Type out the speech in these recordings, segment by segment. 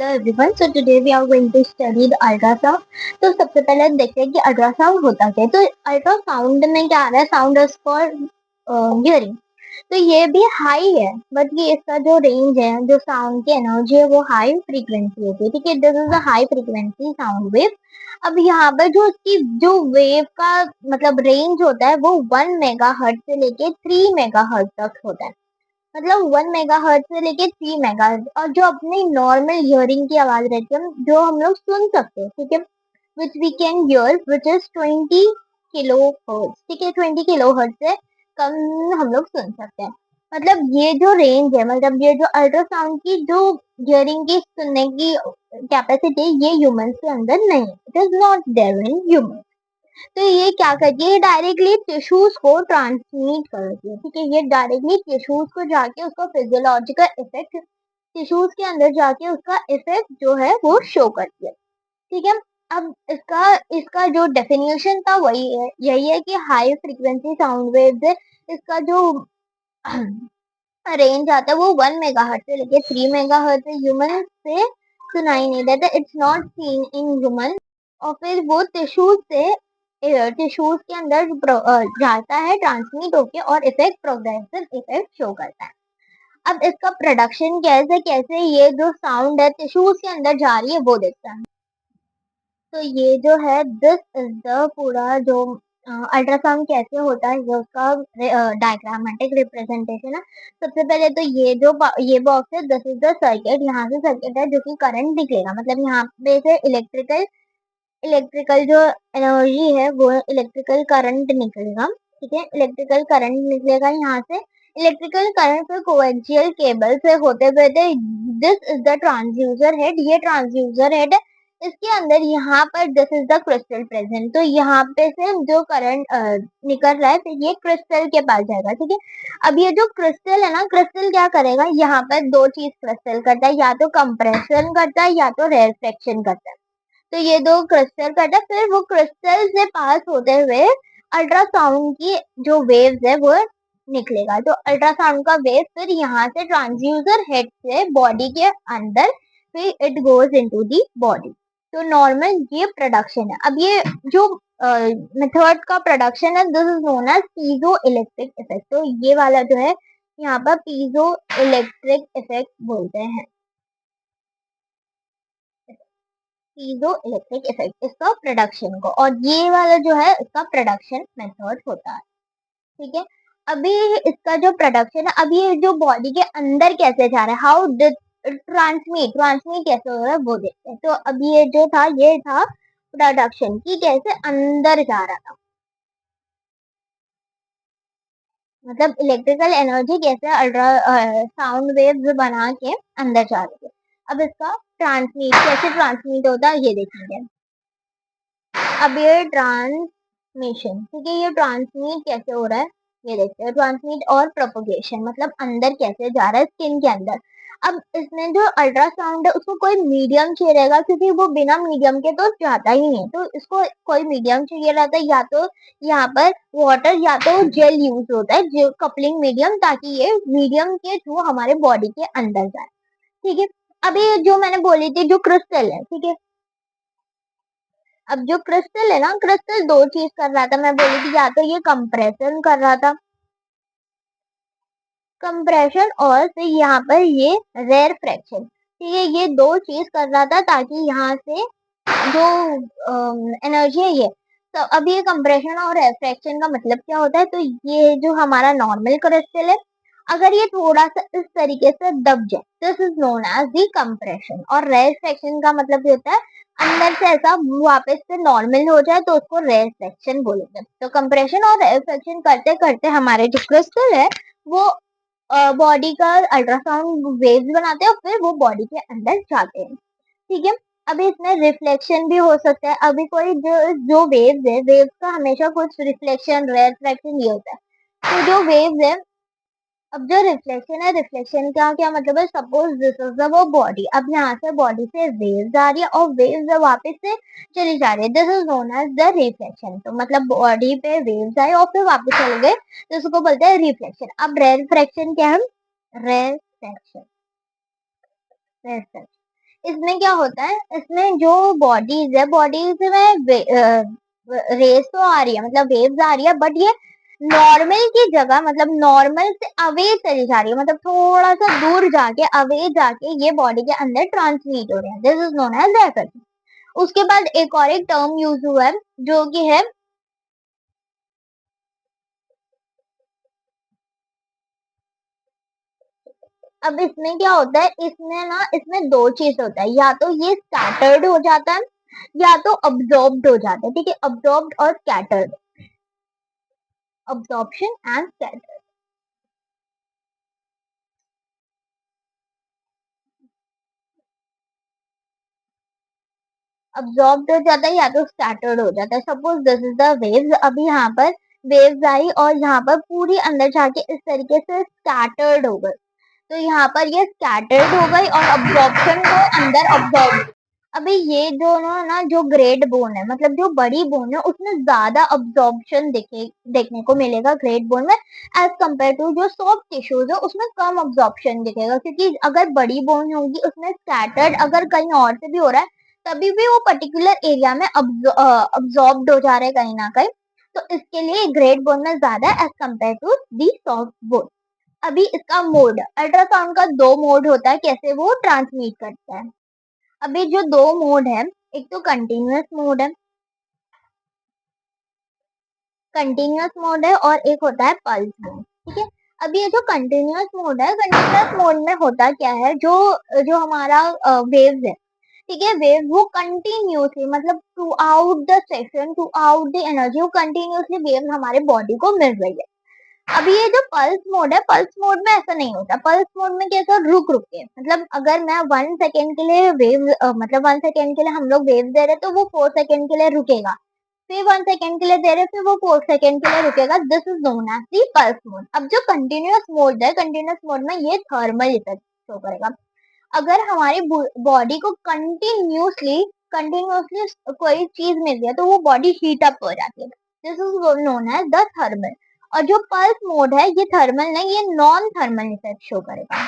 Hello everyone, so today we are going to study the ultrasound. तो सबसे पहले देखते हैं कि अल्ट्रासाउंड होता क्या है। तो अल्ट्रासाउंड में क्या आ रहा है, साउंड इज फॉर हियरिंग। तो ये भी हाई है, बट ये इसका जो रेंज है, जो साउंड की एनर्जी है, वो हाई फ्रीक्वेंसी होती है। ठीक है, this is a high frequency sound wave. अब यहाँ पर जो उसकी जो वेव का मतलब रेंज होता है वो 1 मेगाहर्ट्ज से लेके 3 मेगाहर्ट्ज तक होता है। मतलब 1 मेगाहर्ट्ज से लेके 3 मेगाहर्ट्ज, और जो अपनी नॉर्मल हियरिंग की आवाज रहती है जो हम लोग सुन सकते हैं, ठीक है, which we can hear which is 20 kilo hertz. ठीक है, 20 किलो हर्ट्ज से कम हम लोग सुन सकते हैं। मतलब ये जो रेंज है, मतलब ये जो अल्ट्रासाउंड की जो हियरिंग की सुनने की कैपेसिटी, ये ह्यूमंस के अंदर नहीं है। It is not there in human. तो ये क्या करती है, डायरेक्टली टिश्यूज को ट्रांसमिट करती है। ठीक है, ये डायरेक्टली टिश्यूज को जाके उसका फिजियोलॉजिकल इफेक्ट, टिश्यूज के अंदर जाके उसका इफेक्ट जो है वो शो करती है। ठीक है, अब इसका इसका जो डेफिनेशन था वही है, यही है कि हाई फ्रीक्वेंसी साउंड वेव्स है। इसका जो रेंज आता है वो 1 मेगाहर्ट्ज से लेके 3 मेगाहर्ट्ज है। ह्यूमन से सुनाई नहीं देता, it's not seen in human. और फिर वो टिश्यूज से टिश्यूज के अंदर जाता है, ट्रांसमिट होके, और इफेक्ट प्रोग्रेसिव इफेक्ट शो करता है। अब इसका प्रोडक्शन कैसे कैसे ये जो साउंड है टिश्यूज के अंदर जा रही है वो देखता है। तो ये जो है, दिस इज द पूरा जो अल्ट्रासाउंड कैसे होता है, ये उसका डायग्रामेटिक रिप्रेजेंटेशन है। सबसे पहले तो ये बॉक्स है, दिस इज द सर्किट। यहाँ से सर्किट है जो कि करंट निकलेगा, मतलब यहाँ पे से इलेक्ट्रिकल इलेक्ट्रिकल जो एनर्जी है वो इलेक्ट्रिकल करंट निकलेगा। ठीक है, इलेक्ट्रिकल करंट निकलेगा यहाँ से। इलेक्ट्रिकल करंट फिर कोएक्सियल केबल से होते हुए, this is the transducer head. ये ट्रांसड्यूसर हेड है, इसके अंदर यहाँ पर this is the crystal present. तो यहाँ पे से जो करंट निकल रहा है, तो ये क्रिस्टल के पास जाएगा। ठीक है, अब ये जो क्रिस्टल है ना, क्रिस्टल क्या करेगा, यहाँ पर दो चीज क्रिस्टल करता है, या तो कंप्रेशन करता है या तो रेफ्रेक्शन करता है। तो ये दो क्रिस्टल करता है, फिर वो क्रिस्टल से पास होते हुए अल्ट्रासाउंड की जो वेव्स है वो निकलेगा। तो अल्ट्रासाउंड का वेव फिर यहाँ से ट्रांसड्यूसर हेड से बॉडी के अंदर, फिर it goes into the body. तो नॉर्मल ये प्रोडक्शन है। अब ये जो मेथड का प्रोडक्शन है, this is known as piezo electric effect. तो ये वाला जो है यहाँ पर पीजो इलेक्ट्रिक इफेक्ट बोलते हैं, पीजो इलेक्ट्रिक इफेक्ट इसका प्रोडक्शन को, और ये वाला जो है इसका प्रोडक्शन मेथड होता है। ठीक है, अभी इसका जो प्रोडक्शन है, अभी ये जो बॉडी के अंदर कैसे जा रहा है, हाउ ट्रांसमिट ट्रांसमिट कैसे हो रहा है वो देखते हैं। तो अभी ये जो था, ये था प्रोडक्शन की, कैसे अंदर जा रहा था, मतलब इलेक्ट्रिकल एनर्जी कैसे अल्ट्रा साउंड वेव्स बना के अंदर जा रही है। अब इसका ट्रांसमिट कैसे ट्रांसमिट होता है ये देखेंगे। अब ये ट्रांसमिशन, ठीक है, ये ट्रांसमिट कैसे हो रहा है ये देखते हैं। ट्रांसमिट और प्रोपोगेशन, मतलब अंदर कैसे जा रहा है स्किन के अंदर। अब इसमें जो अल्ट्रासाउंड है उसको कोई मीडियम चाहिए रहेगा, क्योंकि वो बिना मीडियम के तो जाता ही नहीं है। तो इसको कोई मीडियम चाहिए रहता है, या तो यहाँ पर वाटर या तो जेल यूज होता है, जो कपलिंग मीडियम, ताकि ये मीडियम के थ्रू हमारे बॉडी के अंदर जाए। ठीक है, अभी जो मैंने बोली थी जो क्रिस्टल है, ठीक है, अब जो क्रिस्टल है ना, क्रिस्टल दो चीज कर रहा था, मैं बोली थी, या तो ये कंप्रेशन कर रहा था, कंप्रेशन, और फिर यहाँ पर ये रेयर फ्रैक्शन। ठीक है, ये दो चीज कर रहा था ताकि यहाँ से जो एनर्जी है ये, तो अब ये कंप्रेशन और रेफ्रैक्शन का मतलब क्या होता है, तो ये जो हमारा नॉर्मल क्रिस्टल है, अगर ये थोड़ा सा इस तरीके से दब जाए, this is known as the compression. और रेफ्रैक्शन का मतलब ये होता है अंदर से ऐसा वापस से नॉर्मल हो जाए, तो उसको रेफ्रैक्शन बोलेंगे। तो कंप्रेशन और रेफ्रैक्शन करते करते हमारे जो क्रिस्टल है वो बॉडी का अल्ट्रासाउंड वेव्स बनाते हैं, और फिर वो बॉडी के अंदर जाते हैं। ठीक है, अभी इसमें रिफ्लेक्शन भी हो सकता है। अभी कोई जो जो वेव्स है, वेव्स का हमेशा कुछ रिफ्लेक्शन रेफ्रैक्शन ये होता है। तो जो वेव्स है, अब जो रिफ्लेक्शन है, रिफ्लेक्शन का क्या मतलब है, सपोज दिस इज द वो बॉडी, अब यहाँ से बॉडी से वेव्स आ रही है और वेव्स वापस से चली जा रही है, this is known as the reflection. तो मतलब बॉडी पे वेव्स आए और फिर वापस चले गए, तो उसको बोलते हैं रिफ्लेक्शन। अब रेफ्रैक्शन क्या है, रेफ्रैक्शन रेफ्रैक्शन इसमें क्या होता है, इसमें जो बॉडीज है, बॉडीज में रेस तो आ रही है, मतलब वेव्स आ रही है, बट ये नॉर्मल की जगह, मतलब नॉर्मल से अवे चली जा रही है, मतलब थोड़ा सा दूर जाके अवे जाके ये बॉडी के अंदर ट्रांसमिट हो रहा है। This is known as effect. उसके बाद एक और एक टर्म यूज हुआ है जो कि है, अब इसमें क्या होता है, इसमें दो चीज होता है, या तो ये स्कैटर्ड हो जाता है या तो अब्जॉर्ब्ड हो जाता है। ठीक है, अब्जॉर्ब्ड और scattered, absorption and scattered. Absorbed हो जाता है या तो स्कैटर्ड हो जाता है। Suppose this is the waves, अभी यहाँ पर वेव्स आई और यहाँ पर पूरी अंदर जाके इस तरीके से स्कैटर्ड हो गई, तो यहाँ पर ये स्कैटर्ड हो गई और अब्जॉर्प्शन को अंदर अब्जॉर्ब। अभी ये दोनों ना, जो ग्रेट बोन है, मतलब जो बड़ी बोन है, उसमें ज्यादा अब्जॉर्प्शन देखने को मिलेगा ग्रेट बोन में, एज कम्पेयर टू जो सॉफ्ट टिश्यूज है उसमें कम अब्जॉर्प्शन दिखेगा, क्योंकि अगर बड़ी बोन होगी उसमें स्कैटर्ड अगर कहीं और से भी हो रहा है, तभी भी वो पर्टिकुलर एरिया में अब्जॉर्ब्ड हो जा रहा है कहीं ना कहीं। तो इसके लिए ग्रेट बोन में ज्यादा as compare to the soft bone. अभी इसका मोड, अल्ट्रासाउंड का दो मोड होता है कैसे वो ट्रांसमिट करता है। अभी जो दो मोड है, एक तो कंटिन्यूअस मोड है, कंटिन्यूअस मोड है, और एक होता है पल्स मोड। ठीक है, अब ये जो कंटिन्यूअस मोड है, कंटिन्यूअस मोड में होता क्या है, जो जो हमारा वेव्स है, ठीक है, वेव वो कंटिन्यूसली, मतलब through out the session, through out the energy, वो कंटिन्यूसली वेव हमारे बॉडी को मिल रही है। अभी ये जो पल्स मोड है, पल्स मोड में ऐसा नहीं होता। पल्स मोड में कैसा, रुक रुक के, मतलब अगर मैं 1 सेकेंड के लिए वेव, मतलब 1 सेकेंड के लिए हम लोग वेव दे रहे तो वो 4 सेकेंड के लिए रुकेगा, फिर 1 सेकेंड के लिए दे रहे फिर वो 4 सेकेंड के लिए रुकेगा। This is known as the pulse mode. अब जो कंटिन्यूअस मोड है, कंटिन्यूअस मोड में ये थर्मल इफेक्ट शो करेगा। अगर हमारी बॉडी को कंटिन्यूसली कंटिन्यूसली कोई चीज मिल रही है तो वो बॉडी हीट अप हो जाती है। This is known as the thermal. और जो पल्स मोड है, ये थर्मल नहीं, ये नॉन थर्मल इफेक्ट शो करेगा।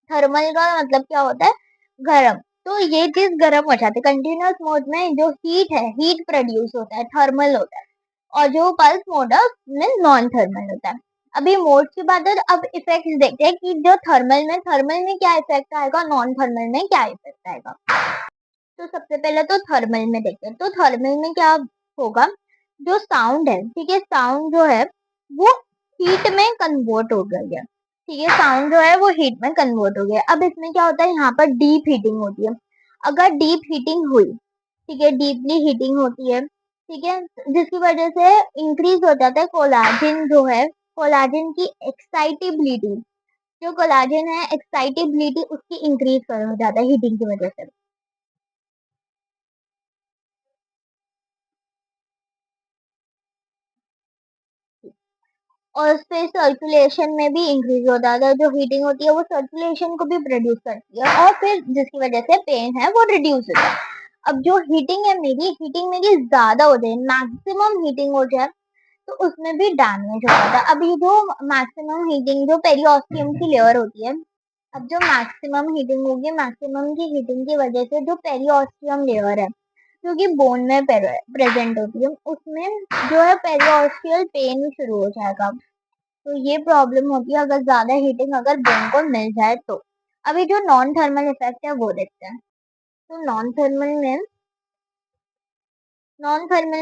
थर्मल का मतलब क्या होता है, गर्म, तो ये चीज गर्म हो जाती है। कंटिन्यूअस मोड में जो हीट है, हीट प्रोड्यूस होता है, थर्मल होता है, और जो पल्स मोड है उसमें नॉन थर्मल होता है। अभी मोड की बात है, तो अब इफेक्ट देखते हैं कि जो थर्मल में क्या इफेक्ट आएगा, नॉन थर्मल में क्या इफेक्ट आएगा। तो सबसे पहले तो थर्मल में देखते हैं। तो थर्मल में क्या होगा, जो साउंड है, ठीक है, साउंड जो है वो हीट में कन्वर्ट हो गई है। ठीक है, साउंड जो है वो हीट में कन्वर्ट हो गया। अब इसमें क्या होता है, यहाँ पर डीप हीटिंग होती है। अगर डीप हीटिंग हुई, ठीक है, डीपली हीटिंग होती है, ठीक है, जिसकी वजह से इंक्रीज हो जाता है कोलाजिन जो है, कोलाजिन की एक्साइटेबिलिटी, जो कोलाजिन है एक्साइटेबिलिटी उसकी इंक्रीज कर हो जाता है हीटिंग की वजह से। और फिर सर्कुलेशन में भी इंक्रीज होता है, जो हीटिंग होती है वो सर्कुलेशन को भी प्रोड्यूस करती है, और फिर जिसकी वजह से पेन है वो रिड्यूस होता है। अब जो हीटिंग मेरी ज्यादा हो जाए, मैक्सिमम हीटिंग हो जाए, तो उसमें भी डैमेज हो जाता है। अब ये जो मैक्सिमम हीटिंग, जो पेरियोस्टियम की लेयर होती है, अब जो मैक्सिमम हीटिंग होगी, मैक्सिमम की हीटिंग की वजह से जो पेरियोस्टियम लेयर है, जो कि बोन में प्रेजेंट होती है, उसमें जो है पेरियोस्टियल पेन शुरू हो जाएगा। तो ये प्रॉब्लम होती है अगर ज्यादा हीटिंग अगर बोन को मिल जाए तो। अभी जो नॉन थर्मल इफेक्ट है वो देखते हैं। तो नॉन थर्मल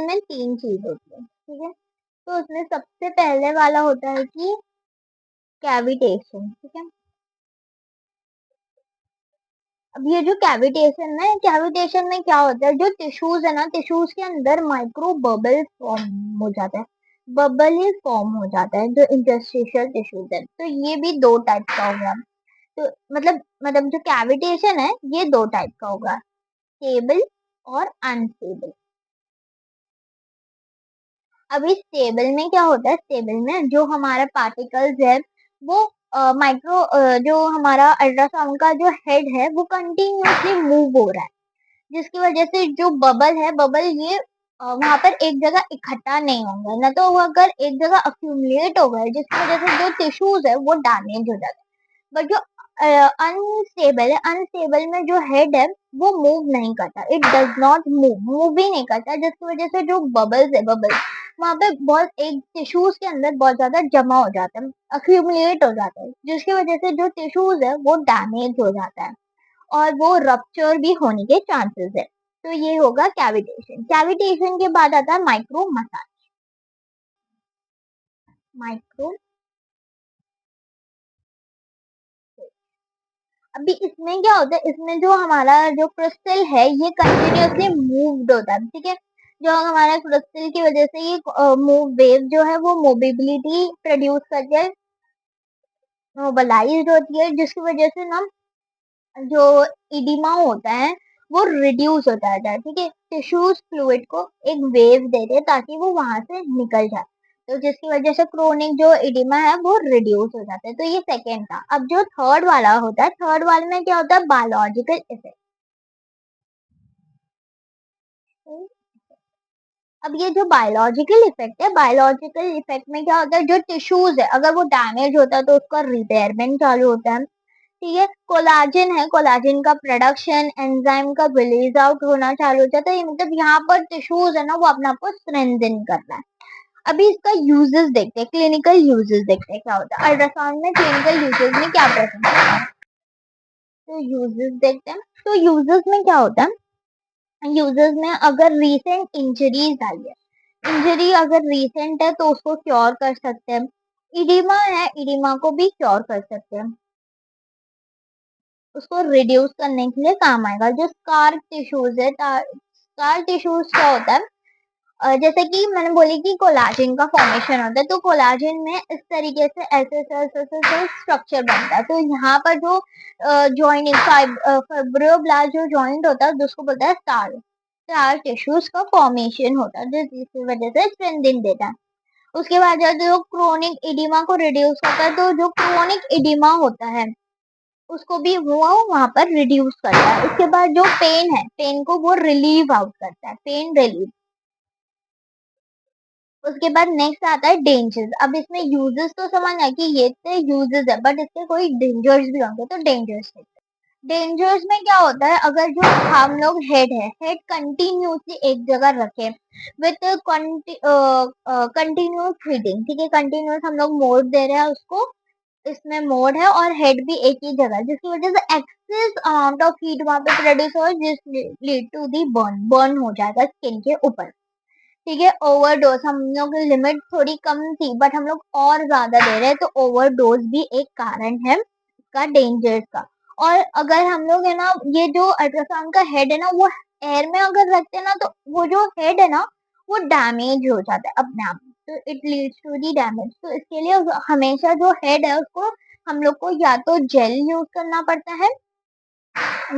में तीन चीज होती है, ठीक है। तो उसमें सबसे पहले वाला होता है कि कैविटेशन, ठीक है। अब ये जो कैविटेशन में क्या होता है, जो टिश्यूज है ना, टिश्यूज के अंदर माइक्रो बबल फॉर्म हो जाता है, बबल ही फॉर्म हो जाता है, जो इंटरस्टिशियल टिश्यूज है। तो ये भी दो टाइप का होगा। तो मतलब जो कैविटेशन है ये दो टाइप का होगा, स्टेबल और अनस्टेबल। अभी स्टेबल में क्या होता है, स्टेबल में जो हमारा पार्टिकल्स है वो माइक्रो, जो हमारा अल्ट्रासाउंड का जो हेड है वो कंटिन्यूसली मूव हो रहा है, जिसकी वजह से जो बबल है, बबल ये वहां पर एक जगह इकट्ठा नहीं होंगे, ना तो वो अगर एक जगह अक्यूमुलेट हो गए, जिसकी वजह से जो टिश्यूज है वो डैमेज हो जाते हैं। बट जो अनस्टेबल है। अनस्टेबल में जो हेड है वो मूव नहीं करता, इट डज नॉट मूव ही नहीं करता, जिसकी वजह से जो बबल्स है, बबल्स वहां पे बहुत एक टिश्यूज के अंदर बहुत ज्यादा जमा हो जाता है, अक्यूमुलेट हो जाता है, जिसकी वजह से जो टिश्यूज है वो डैमेज हो जाता है और वो रप्चर भी होने के चांसेस है। तो ये होगा कैविटेशन। कैविटेशन के बाद आता है माइक्रो मसाज। माइक्रो, अभी इसमें क्या होता है, इसमें जो हमारा जो क्रिस्टल है ये कंटिन्यूअसली मूव्ड होता है, ठीक है। जो हमारा क्रिस्टल की वजह से ये मूव वेव जो है वो मोबिलिटी प्रोड्यूस करके मोबिलाइज्ड होती है, जिसकी वजह से ना जो इडिमा होता है वो रिड्यूस हो जाता है, ठीक है। टिश्यूज फ्लूइड को एक वेव देते हैं ताकि वो वहां से निकल जाए, तो जिसकी वजह से क्रोनिक जो इडिमा है वो रिड्यूस हो जाता है। तो ये सेकेंड था। अब जो थर्ड वाला होता है, थर्ड वाले में क्या होता है, बायोलॉजिकल इफेक्ट। अब ये जो बायोलॉजिकल इफेक्ट है, बायोलॉजिकल इफेक्ट में क्या होता है, जो टिश्यूज है अगर वो डैमेज होता है तो उसका रिपेयरमेंट चालू होता है, ठीक है। कोलाजन है, कोलाजन का प्रोडक्शन, एंजाइम का रिलीज आउट होना चालू हो जाता है, मतलब यहाँ पर टिश्यूज है ना वो अपने आप को स्ट्रेंथन कर रहा है। अभी इसका यूजेस देखते हैं, क्लिनिकल यूजेस देखते हैं क्या होता है अल्ट्रासाउंड में, क्लिनिकल यूजेस में क्या प्रेजेंट होता है। तो यूजेस देखते हैं। तो यूजेस में क्या होता है, यूजेस में अगर रीसेंट इंजरीज आई है, इंजरी अगर रीसेंट है तो उसको क्योर कर सकते हैं। इडिमा है, इडिमा को भी क्योर कर सकते हैं, उसको रिड्यूस करने के लिए काम आएगा। जो स्कार टिश्यूज है, स्कार टिश्यूज क्या होता है, जैसे कि मैंने बोली कि कोलाजन का फॉर्मेशन होता है, तो कोलाजन में इस तरीके से ऐसे ऐसे स्ट्रक्चर बनता है। तो यहाँ पर जो जॉइंट फाइब्रोब्लास्ट जो जॉइंट होता है जिसको बोलते हैं स्टार, स्टार टिश्यूज का फॉर्मेशन होता है, जिसकी वजह से स्ट्रेंथिंग देता है। उसके बाद जो क्रोनिक इडिमा को रिड्यूस करता है, तो जो क्रोनिक इडिमा होता है उसको भी वो वहां पर रिड्यूस करता है। उसके बाद जो पेन है, पेन को वो रिलीव आउट करता है, पेन रिलीव। उसके बाद नेक्स्ट आता है डेंजर्स। अब इसमें यूजेस तो समझ आए कि ये तो यूजेस है, बट इसके कोई डेंजर्स भी होंगे, तो डेंजर्स। डेंजर्स में क्या होता है, अगर जो हम लोग हेड है, हेड कंटिन्यूसली एक जगह रखे विथ कंटिन्यूस हीटिंग, ठीक है, कंटिन्यूस हम लोग मोड दे रहे हैं उसको, इसमें मोड है और हेड भी एक ही जगह, जिसकी वजह से एक्सेस अमाउंट ऑफ हीट वहां पे प्रोड्यूस हो, जिस lead to the burn, burn हो जाएगा स्किन के ऊपर, ठीक है। ओवरडोज, हम लोग की लिमिट थोड़ी कम थी बट हम लोग और ज्यादा दे रहे हैं, तो ओवरडोज भी एक कारण है इसका, डेंजर का। और अगर हम लोग है ना, ये जो अल्ट्रासाउंड का हेड है ना वो एयर में अगर रखते हैं ना, तो वो जो हेड है ना वो डैमेज हो जाता है अपने आप, तो it leads to the damage. तो इसके लिए हमेशा जो हेड है उसको हम लोग को या तो जेल यूज करना पड़ता है,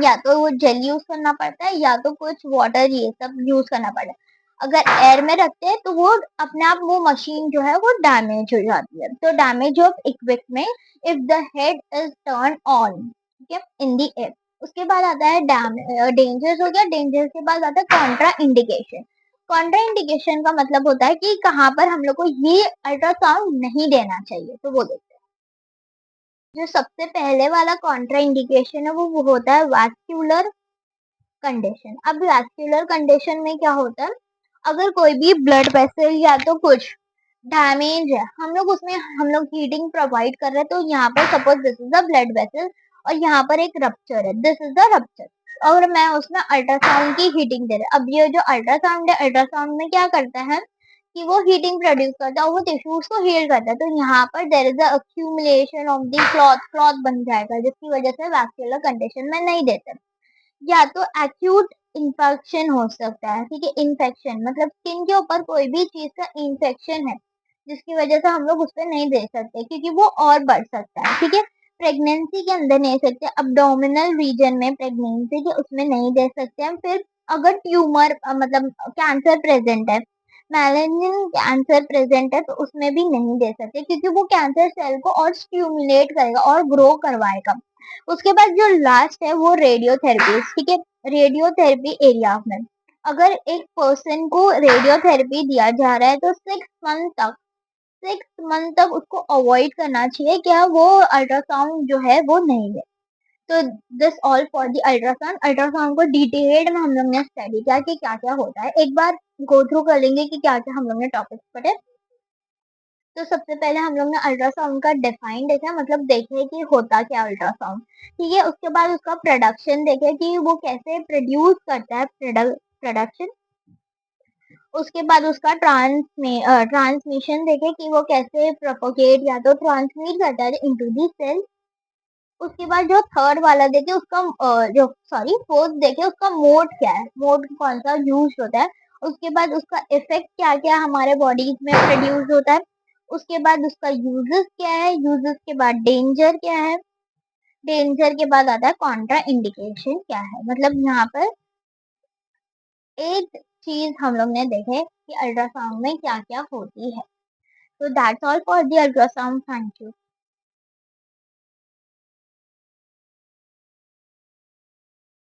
या तो वो जेल यूज करना पड़ता है, या तो कुछ वाटर ये सब यूज करना पड़ता है। अगर एयर में रखते हैं तो वो अपने आप वो मशीन जो है वो डैमेज हो जाती है। तो damage of equipment if the head is turn on, ठीक है, इन दी एयर। उसके बाद आता है डेंजर्स हो गया। डेंजर्स के बाद आता है कॉन्ट्रा इंडिकेशन। कॉन्ट्रा इंडिकेशन का मतलब होता है कि कहाँ पर हम लोग को ये अल्ट्रासाउंड नहीं देना चाहिए, तो वो देखते हैं। जो सबसे पहले वाला कॉन्ट्रा इंडिकेशन है वो होता है वैस्क्यूलर कंडीशन। अब वैस्कुलर कंडीशन में क्या होता है, अगर कोई भी ब्लड वेसल या तो कुछ डैमेज है, हम लोग उसमें हम लोग हीटिंग प्रोवाइड कर रहे हैं, तो यहाँ पर suppose this is the blood vessel और यहाँ पर एक रप्चर है, दिस इज द रप्चर, और मैं उसमें अल्ट्रासाउंड की हीटिंग दे रहा। अब ये जो अल्ट्रासाउंड है, अल्ट्रासाउंड में क्या करता है कि वो हीटिंग प्रोड्यूस करता है और वो टिश्यूज को हील करता है, तो यहाँ पर there is accumulation of the cloth, cloth बन जाएगा, जिसकी वजह से वैस्कुलर कंडीशन में नहीं देते। या तो एक्यूट इन्फेक्शन हो सकता है, ठीक है, इन्फेक्शन मतलब स्किन के ऊपर कोई भी चीज का इन्फेक्शन है जिसकी वजह से हम लोग उस पर नहीं दे सकते क्योंकि वो और बढ़ सकता है, ठीक है। प्रेगनेंसी के अंदर नहीं सकते, अब्डोमिनल रीजन में प्रेगनेंसी के उसमें नहीं दे सकते हैं। फिर अगर ट्यूमर मतलब कैंसर प्रेजेंट है, मैलिग्नेंट कैंसर प्रेजेंट है, तो उसमें भी नहीं दे सकते क्योंकि वो कैंसर सेल को और स्टिमुलेट करेगा और ग्रो करवाएगा। उसके बाद जो लास्ट है वो रेडियोथेरेपी, ठीक है। रेडियोथेरेपी एरिया में अगर एक पर्सन को रेडियोथेरेपी दिया जा रहा है तो 6 मंथ तक उसको अवॉइड करना चाहिए, क्या वो अल्ट्रासाउंड जो है वो नहीं ले। तो this all for the ultrasound. Ultrasound को डिटेल्ड में हम लोग ने स्टडी किया कि क्या क्या होता है। एक बार गो थ्रू कर लेंगे कि क्या क्या हम लोग ने टॉपिक्स पढ़े। तो सबसे पहले हम लोग ने अल्ट्रासाउंड का डिफाइन देखा, मतलब देखे कि होता क्या अल्ट्रासाउंड, ठीक है। उसके बाद उसका प्रोडक्शन देखे कि वो कैसे प्रोड्यूस करता है प्रोडक्शन। उसके बाद उसका ट्रांसमिशन देखे कि वो कैसे प्रोपोगेट या तो ट्रांसमिट करता है इनटू दी सेल। उसके बाद जो थर्ड वाला देखे उसका जो सॉरी फोर्थ देखे उसका मोड क्या है, मोड कौन सा यूज होता है। उसके बाद उसका इफेक्ट क्या क्या हमारे बॉडीज में प्रोड्यूस होता है। उसके बाद उसका यूजेस क्या है, यूजेस के बाद डेंजर क्या है, डेंजर के बाद आता है कॉन्ट्रा इंडिकेशन क्या है। मतलब यहाँ पर एक चीज हम लोग ने देखे कि अल्ट्रासाउंड में क्या क्या होती है। तो that's all for the ultrasound. Thank you.